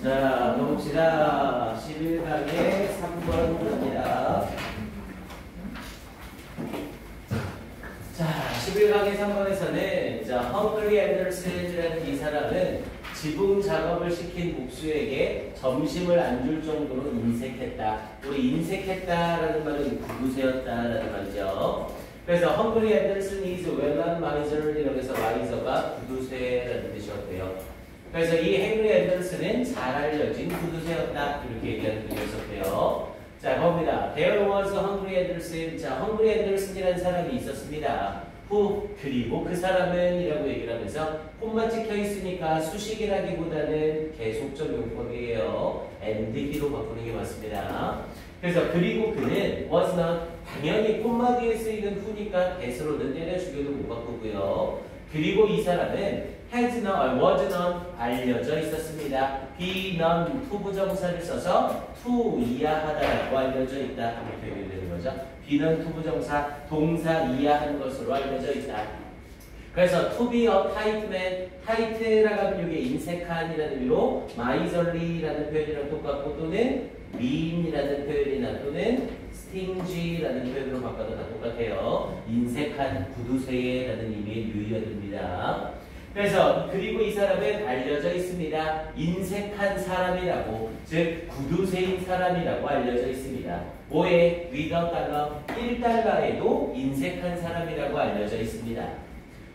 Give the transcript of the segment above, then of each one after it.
자, 봅시다. 11강의 3번 문제입니다. 자, 11강의 3번에서는 헝그리 앤더슨이라는 이 사람은 지붕 작업을 시킨 목수에게 점심을 안 줄 정도로 인색했다. 우리 인색했다라는 말은 구두쇠였다라는 말이죠. 그래서 헝그리 앤더슨 is well-known miser이라고 해서 miser가 구두쇠라는 뜻이었대요. 그래서 이 헨리 앤더슨은 잘 알려진 구두쇠였다. 이렇게 얘기하는 분이었었대요. 자, 봅니다. There was a hungry Anderson. 자, 헝그리 앤더슨이라는 사람이 있었습니다. 후, 그리고 그 사람은 이라고 얘기를 하면서 콤마 찍혀 있으니까 수식이라기보다는 계속적 용법이에요. and he로 바꾸는 게 맞습니다. 그래서 그리고 그는 was not, 당연히 콤마 뒤에 쓰이는 후니까 대수로는 때려 죽여도 못 바꾸고요. 그리고 이 사람은 was not 알려져 있었습니다. be non 투부정사를 써서 to 이하하다라고 알려져 있다. 이렇게 얘기되는 거죠. be non 투부정사 동사 이하한 것으로 알려져 있다. 그래서 to be a tight man, tight라고 하면 이게 인색한이라는 의미로 miserly라는 표현이랑 똑같고 또는 mean이라는 표현이나 또는 stingy라는 표현으로 바꿔도 다 똑같아요. 인색한 구두쇠라는 의미의 유의어입니다. 그래서 그리고 이 사람은 알려져 있습니다. 인색한 사람이라고, 즉 구두쇠인 사람이라고 알려져 있습니다. 뭐에? $1, 1달러에도 인색한 사람이라고 알려져 있습니다.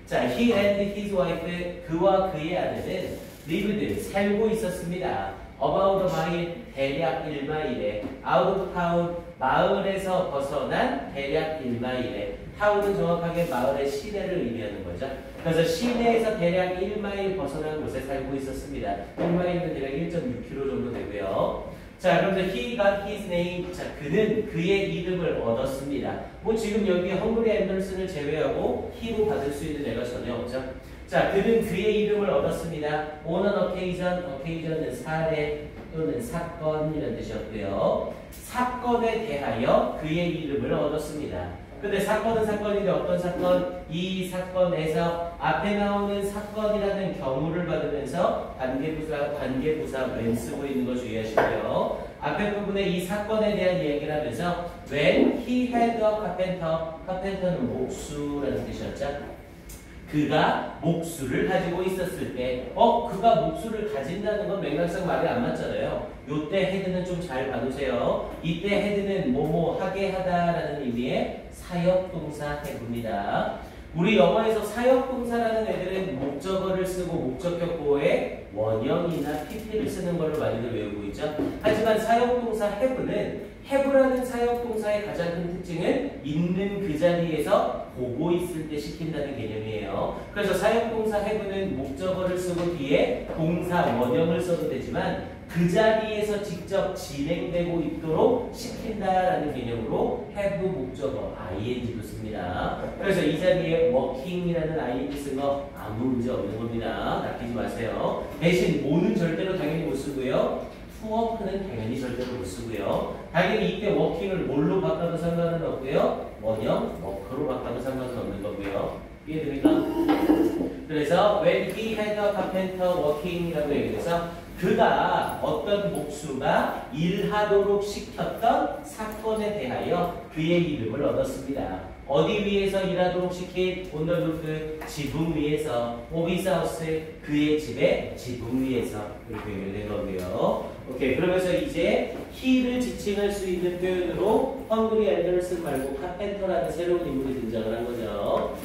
자, he and his wife, 그와 그의 아내는 lived, 살고 있었습니다. about a mile, 대략 1마일에, out of town, 마을에서 벗어난 대략 1마일에, town은 정확하게 마을의 시내를 의미하는 거죠. 그래서 시내에서 대략 1마일 벗어난 곳에 살고 있었습니다. 1마일은 대략 1.6km 정도 되고요. 자, 그러면서 he got his name. 자, 그는 그의 이름을 얻었습니다. 뭐 지금 여기 헝그리 앤더슨을 제외하고 he로 받을 수 있는 애가 전혀 없죠. 자, 그는 그의 이름을 얻었습니다. on an occasion, occasion은 사례 또는 사건이라는 뜻이었고요. 사건에 대하여 그의 이름을 얻었습니다. 근데 사건은 사건인데 어떤 사건? 이 사건에서 앞에 나오는 사건이라는 경우를 받으면서 관계부사 when 쓰고 있는 거 주의하시고요. 앞에 부분에 이 사건에 대한 이야기를 하면서 when he had a carpenter, carpenter는 목수라는 뜻이었죠. 그가 목수를 가지고 있었을 때, 그가 목수를 가진다는 건 맥락상 말이 안 맞잖아요. 요때 헤드는 좀 잘 봐두세요. 이때 헤드는 뭐뭐 하게 하다라는 의미의 사역동사 해부입니다. 우리 영어에서 사역동사라는 애들은 목적어를 쓰고 목적격보에 원형이나 PP를 쓰는 걸로 많이들 외우고 있죠. 하지만 사역동사 have는 have라는 사역동사의 가장 큰 특징은 있는 그 자리에서 보고 있을 때 시킨다는 개념이에요. 그래서 사역동사 have는 목적어를 쓰고 뒤에 동사 원형을 써도 되지만 그 자리에서 직접 진행되고 있도록 시킨다라는 개념으로 have 목적어 ing도 씁니다. 그래서 이 자리에 working이라는 ing 쓴 거 아무 문제 없는 겁니다. 낚이지 마세요. 대신 뭐는 절대로 당연히 못 쓰고요. to work는 당연히 절대로 못 쓰고요. 당연히 이때 working을 뭘로 바꿔도 상관은 없고요. 원형 work로 바꿔도 상관은 없는 거고요. 이해됩니까? 그래서 when he had a carpenter working이라고 얘기해서 그가 어떤 목수가 일하도록 시켰던 사건에 대하여 그의 이름을 얻었습니다. 어디 위에서 일하도록 시킨 on the roof, 지붕 위에서, of his house, 그의 집의 지붕 위에서 이렇게 연결된 거고요. 오케이, 그러면서 이제 he를 지칭할 수 있는 표현으로 헝그리 앤더슨 말고 카펜터라는 새로운 인물이 등장을 한 거죠.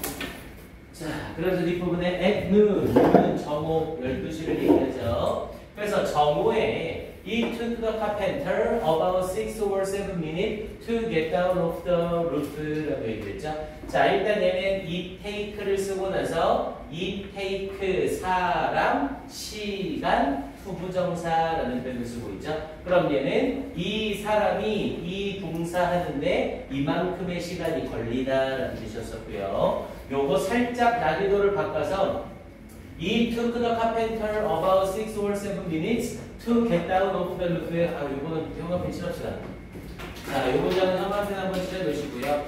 자, 그래서 뒷부분에 at noon은 정오 12시를 얘기하죠. 그래서 정오에 It took the carpenter about 6 or 7 minutes to get down off the roof라고 얘기했죠. 자, 일단 얘는 it take를 쓰고 나서 it take 사람, 시간, 투부정사라는 표현을 쓰고 있죠. 그럼 얘는 이 사람이 이 동사하는데 이만큼의 시간이 걸리다라는 뜻이었었고요. 요거 살짝 난이도를 바꿔서 It took the carpenter about 6 or 7 minutes to get down off the roof. 요거는 형광펜 칠합시다. 자, 요 문장은 형광펜 한번 칠해놓으시고요.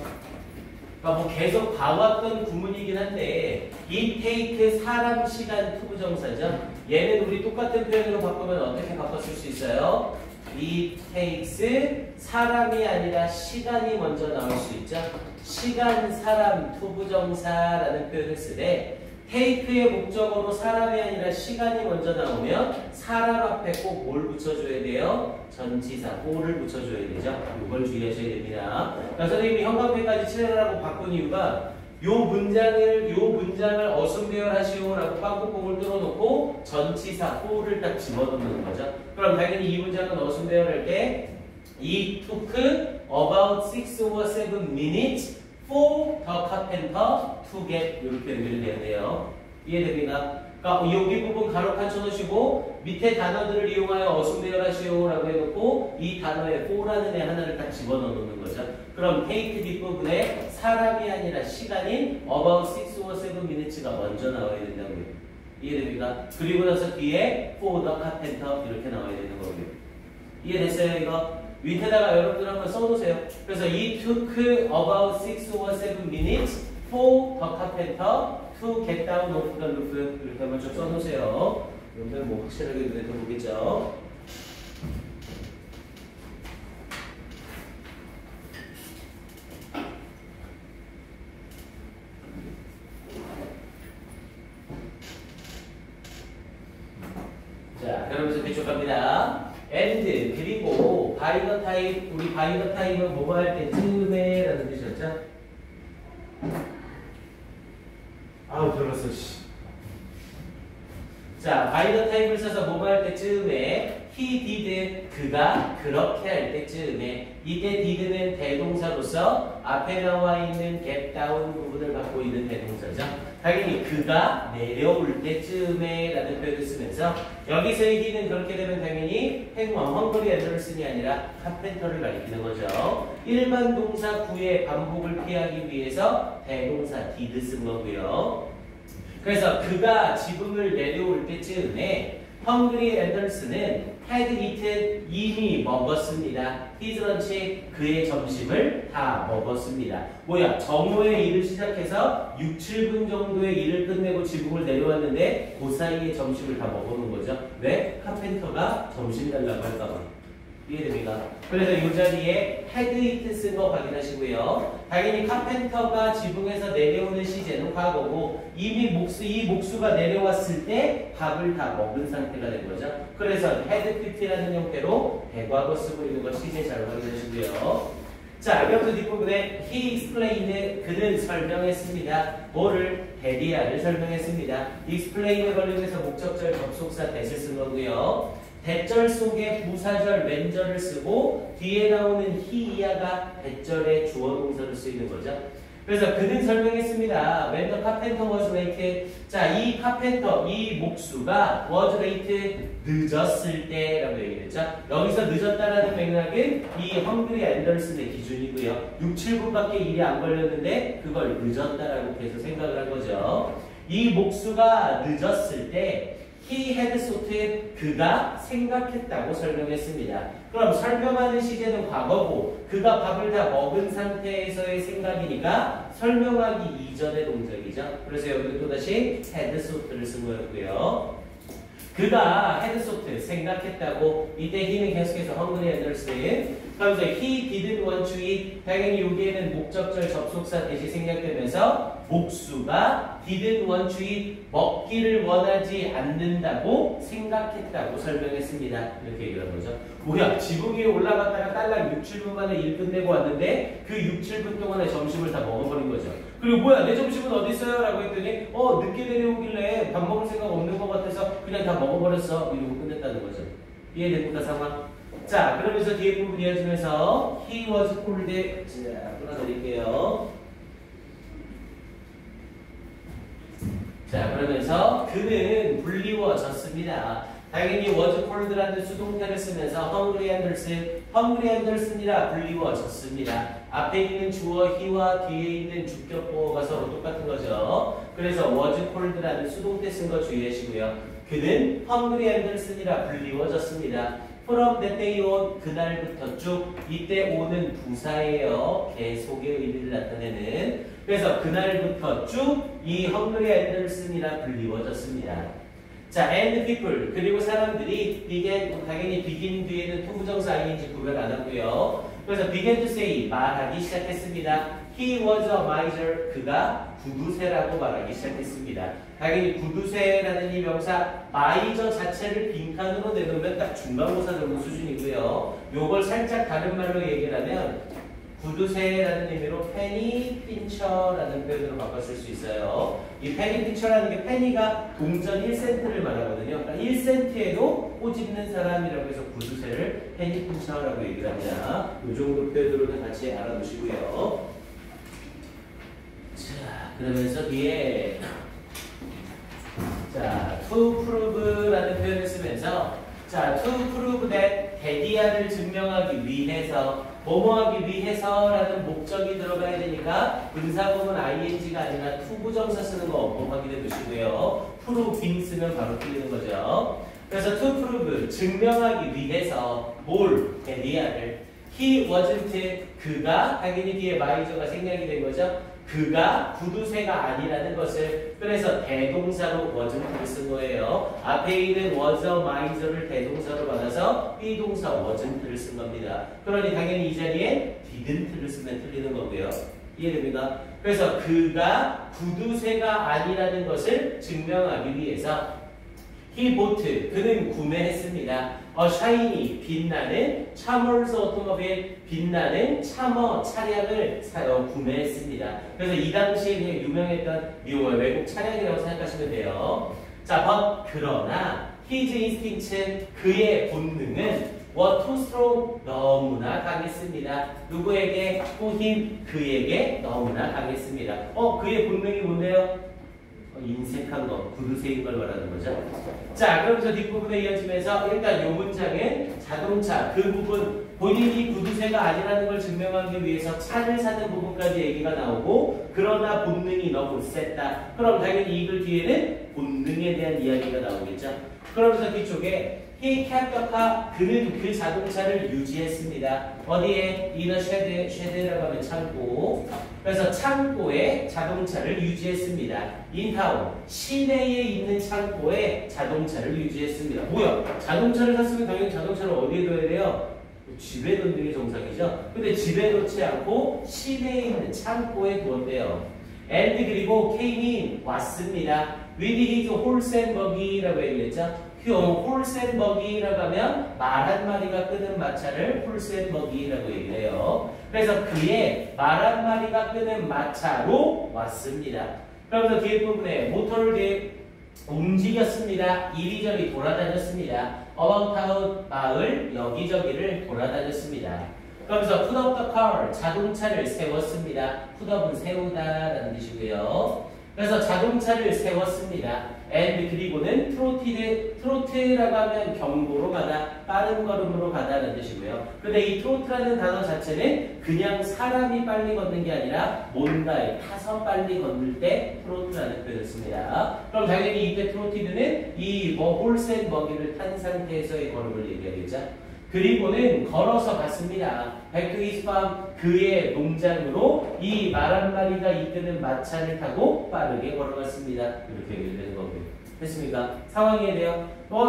그러니까 뭐 계속 봐왔던 구문이긴 한데 이 take 사람 시간 투부정사죠. 얘는 우리 똑같은 표현으로 바꾸면 어떻게 바꿨을 수 있어요? it takes 사람이 아니라 시간이 먼저 나올 수 있죠. 시간, 사람, 투부정사라는 표현을 쓰되 take의 목적어로 사람이 아니라 시간이 먼저 나오면 사람 앞에 꼭 뭘 붙여줘야 돼요? 전치사, for를 붙여줘야 되죠. 이걸 주의하셔야 됩니다. 그러니까 선생님이 형광펜까지 칠해라고 바꾼 이유가 요 문장을 어순배열하시오라고 빵꾸뽕을 뚫어놓고 전치사, for를 딱 집어넣는 거죠. 그럼 당연히 이 문장은 어순배열할 때 It took about 6 or 7 minutes for the carpenter to get 이렇게 연결돼야 돼요. 이해됩니까? 그러니까 여기 부분 가로칸 쳐놓으시고 밑에 단어들을 이용하여 어순배열하시오라고 해놓고 이 단어에 for라는 애 하나를 딱 집어넣는 거죠. 그럼 take 뒷부분에 사람이 아니라 시간인 about 6 or 7 minutes가 먼저 나와야 된다고요. 이해됩니까? 그리고 나서 뒤에 for the carpenter 이렇게 나와야 되는 거고요. 이해됐어요 이거? 밑에다가 여러분들 한번 써놓으세요. 그래서 it took about 6 or 7 minutes for the carpenter to get down off the roof 이렇게 한번 좀 써놓으세요. 여러분들 뭐 확실하게 눈에 들어오겠죠? 자, 그러면서 뒤쪽 갑니다. and 그리고 by the time 우리 by the time은 뭐뭐 할 때쯤에 라는 뜻이었죠? 아우 들었어 씨. 자, by the time을 써서 뭐뭐 할 때쯤에 he did 그가 그렇게 할 때쯤에 이때 did는 대동사로서 앞에 나와 있는 get down 부분을 갖고 있는 대동사죠. 당연히 그가 내려올 때쯤에 라는 표현을 쓰면서 여기서의 he는 그렇게 되면 당연히 행원, 헝그리 앤더슨이 아니라 카펜터를 가리키는 거죠. 일반 동사 구의 반복을 피하기 위해서 대동사 did 쓴 거고요. 그래서 그가 지붕을 내려올 때쯤에 헝그리 앤더슨은 had eaten 이미 먹었습니다. his lunch 그의 점심을 다 먹었습니다. 뭐야 정오에 일을 시작해서 6, 7분 정도의 일을 끝내고 지붕을 내려왔는데 그 사이에 점심을 다 먹어놓은 거죠. 왜? 카펜터가 점심 달라고 할까봐. 이해됩니까? 그래서 이 자리에 had eaten 쓴 거 확인하시고요. 당연히 카펜터가 지붕에서 내려오는 시제는 과거고 이미 이 목수가 내려왔을 때 밥을 다 먹은 상태가 된 거죠. 그래서 had eaten이라는 형태로 대과거 쓰고 있는 거 시제 잘 확인하시고요. 자, 여기서 뒷부분에 he explained 그는 설명했습니다. 뭐를? 대리아를 설명했습니다. explain에 관련해서 목적절 접속사 that을 쓴 거고요. 대절 속에 부사절, 왼절을 쓰고 뒤에 나오는 he야가 대절의 주어 동사를 쓰이는 거죠. 그래서 그는 설명했습니다. When the carpenter was late. 자, 이 카펜터, 이 목수가 was late 늦었을 때라고 얘기했죠. 여기서 늦었다라는 맥락은 이 헝그리 앤더슨의 기준이고요. 6, 7분밖에 일이 안 걸렸는데 그걸 늦었다라고 계속 생각을 한 거죠. 이 목수가 늦었을 때 he had thought 그가 생각했다고 설명했습니다. 그럼 설명하는 시제는 과거고 그가 밥을 다 먹은 상태에서의 생각이니까 설명하기 이전의 동작이죠. 그래서 여기 또다시 had thought를 쓴 거였고요. 그가 had thought 생각했다고 이때 he는 계속해서 hungry 앤더슨 그러면서 he didn't want to eat 당연히 여기에는 목적절 접속사 대시 생략되면서 목수가 didn't want to eat 먹기를 원하지 않는다고 생각했다고 설명했습니다. 이렇게 얘기한 거죠. 뭐야 지붕 위에 올라갔다가 딸랑 6, 7분 만에 일 끝내고 왔는데 그 6, 7분 동안에 점심을 다 먹어버린 거죠. 그리고 뭐야 내 점심은 어디 있어요? 라고 했더니 늦게 내려오길래 밥 먹을 생각 없는 것 같아서 그냥 다 먹어버렸어. 이러고 끝냈다는 거죠. 이해됩니까 상황? 자 그러면서 뒤에 부분 이어지면서 he was cold 자 끊어드릴게요. 자 그러면서 그는 불리워졌습니다. 당연히 was cold라는 수동태를 쓰면서 hungry 앤더슨이라 불리워졌습니다. 앞에 있는 주어 he와 뒤에 있는 주격보어가 서로 똑같은 거죠. 그래서 was cold라는 수동태 쓴 거 주의하시고요. 그는 hungry 앤더슨이라 불리워졌습니다. from that day on 그날부터 쭉 이때 오는 부사예요. 계속의 의미를 나타내는. 그래서 그날부터 쭉 이 헝그리 앤더슨이라 불리워졌습니다. 자, and people 그리고 사람들이 began 당연히 begin 뒤에는 투부정사 ing 구별 안 하고요. 그래서 began to say 말하기 시작했습니다. He was a miser 그가 구두쇠라고 말하기 시작했습니다. 당연히 구두쇠라는 이 명사 마이저 자체를 빈칸으로 내놓으면 딱 중간고사 정도 수준이고요. 요걸 살짝 다른 말로 얘기를 하면 구두쇠라는 의미로 페니 핀처라는 표현으로 바꿨을 수 있어요. 이 페니 핀처라는 게 페니가 동전 1센트를 말하거든요. 그러니까 1센트에도 꼬집는 사람이라고 해서 구두쇠를 페니 핀처라고 얘기를 합니다. 이 정도 표현으로는 같이 알아두시고요. 자, 그러면서 뒤에 자, to prove라는 표현을 쓰면서 자, to prove that 데디아를 증명하기 위해서 뭐뭐하기 위해서라는 목적이 들어가야 되니까 분사구문 ing가 아니라 투부정사 쓰는 거 어법 확인해 두시고요. proving 쓰면 바로 틀리는 거죠. 그래서 to prove 증명하기 위해서 뭘? 데디아를 he wasn't 그가 당연히 뒤에 마이저가 생략이 된 거죠. 그가 구두쇠가 아니라는 것을 그래서 대동사로 wasn't를 쓴 거예요. 앞에 있는 was a miser를 대동사로 받아서 비동사 wasn't를 쓴 겁니다. 그러니 당연히 이 자리에 didn't를 쓰면 틀리는 거고요. 이해됩니까? 그래서 그가 구두쇠가 아니라는 것을 증명하기 위해서 he bought 그는 구매했습니다. shiny 빛나는 차머스 오토모빌 빛나는 차머 차량을 구매했습니다. 그래서 이 당시에 그냥 유명했던 미국 외국 차량이라고 생각하시면 돼요. 자, but 그러나 his instinct은 그의 본능은 was too strong 너무나 강했습니다. 누구에게? to him 그에게 너무나 강했습니다. 그의 본능이 뭔데요? 인색한 거, 구두쇠인 걸 말하는 거죠. 자, 그러면서 뒷부분에 이어지면서 일단 이 문장은 자동차 그 부분 본인이 구두쇠가 아니라는 걸 증명하기 위해서 차를 사는 부분까지 얘기가 나오고 그러나 본능이 너무 셌다. 그럼 당연히 이글 뒤에는 본능에 대한 이야기가 나오겠죠. 그러면서 뒤쪽에 he kept the car 그는 그 자동차를 유지했습니다. 어디에? in a shed, shed라고 하면 창고. 그래서 창고에 자동차를 유지했습니다. in town 시내에 있는 창고에 자동차를 유지했습니다. 뭐야? 자동차를 샀으면 당연히 자동차를 어디에 둬야 돼요? 집에 놓는 게 정상이죠. 근데 집에 놓지 않고 시내에 있는 창고에 두었대요. and 그리고 came in 왔습니다. with his horse and buggy라고 얘기했죠. horse and buggy라고 하면 말 한 마리가 끄는 마차를 horse and buggy라고 얘기해요. 그래서 그의 말 한 마리가 끄는 마차로 왔습니다. 그러면서 뒤에 부분에 모터를 움직였습니다. 이리저리 돌아다녔습니다. about town 마을 여기저기를 돌아다녔습니다. 그러면서 put up the car 자동차를 세웠습니다. put up은 세우다라는 뜻이고요. 그래서 자동차를 세웠습니다. and 그리고는 트로트라고 하면 경보로 가다, 빠른 걸음으로 가다라는 뜻이고요. 근데 이 트로트라는 단어 자체는 그냥 사람이 빨리 걷는 게 아니라 뭔가에 타서 빨리 걷는 때 트로트라는 표현을 씁니다. 그럼 당연히 이때 트로티드는 이 홀스 앤 버기를 탄 상태에서의 걸음을 얘기하겠죠. 그리고는 걸어서 갔습니다. back to his farm 그의 농장으로 이 말 한 마리가 이끄는 마차를 타고 빠르게 걸어갔습니다. 이렇게 얘기되는 거고요. 됐습니까? 상황이 돼요.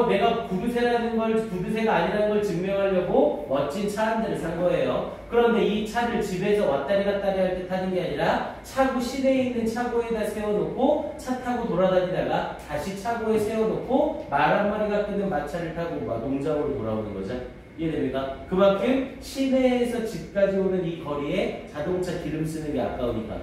내가 구두쇠가 아니라는 걸 증명하려고 멋진 차 한 대를 산 거예요. 그런데 이 차를 집에서 왔다리 갔다리 할 때 타는 게 아니라 차고 시내에 있는 차고에다 세워놓고 차 타고 돌아다니다가 다시 차고에 세워놓고 말 한 마리가 끄는 마차를 타고 농장으로 돌아오는 거죠. 이해됩니까? 그만큼 시내에서 집까지 오는 이 거리에 자동차 기름 쓰는 게 아까우니까.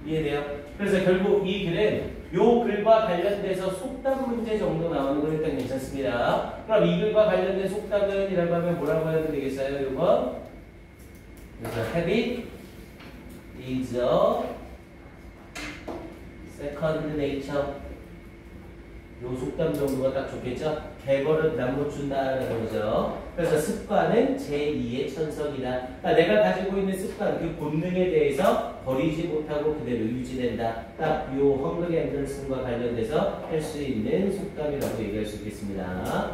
이해돼요? 그래서 결국 이 글은 요 글과 관련돼서 속담 문제 정도 나오는 건 일단 괜찮습니다. 그럼 이 글과 관련된 속담은 이라고 하면 뭐라고 해야 되겠어요? 요거 그래서 habit is a second nature 요 속담 정도가 딱 좋겠죠? 개버릇 남못 준다라는 거죠. 그래서 습관은 제2의 천성이다. 그러니까 내가 가지고 있는 습관, 그 본능에 대해서 버리지 못하고 그대로 유지된다. 딱 요 헝그리 앤더슨과 관련돼서 할 수 있는 속담이라고 얘기할 수 있겠습니다.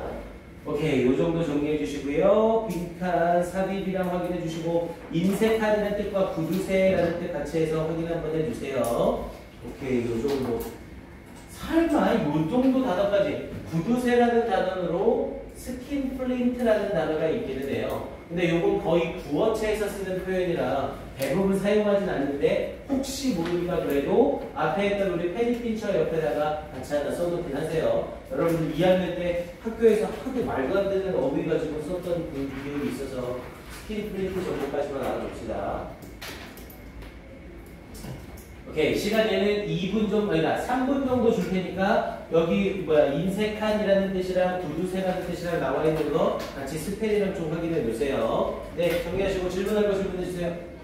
오케이, 요 정도 정리해 주시고요. 빈칸, 삽입이랑 확인해 주시고, 인쇄칸이라는 뜻과 구두쇠라는 뜻 같이 해서 확인 한번 해주세요. 오케이, 요 정도. 설마 요 정도 단어까지 구두쇠라는 단어로 스킨 플린트라는 단어가 있기는 해요. 근데 요건 거의 구어체에서 쓰는 표현이라 대부분 사용하진 않는데 혹시 모르니까 그래도 앞에 있던 우리 페니 핀처 옆에다가 같이 하나 써놓긴 하세요. 여러분들 2학년 때 학교에서 하도 말도 안 되는 어휘 가지고 썼던 그 기억이 있어서 스킨 플린트 정도까지만 알아봅시다. 오케이, 시간 얘는 2분 정도, 아니다, 3분 정도 줄 테니까 여기 인쇄칸이라는 뜻이랑 구두쇠라는 뜻이랑 나와 있는 거 같이 스펠이랑 좀 확인해 놓으세요. 네, 정리하시고 질문할 거 질문해 주세요.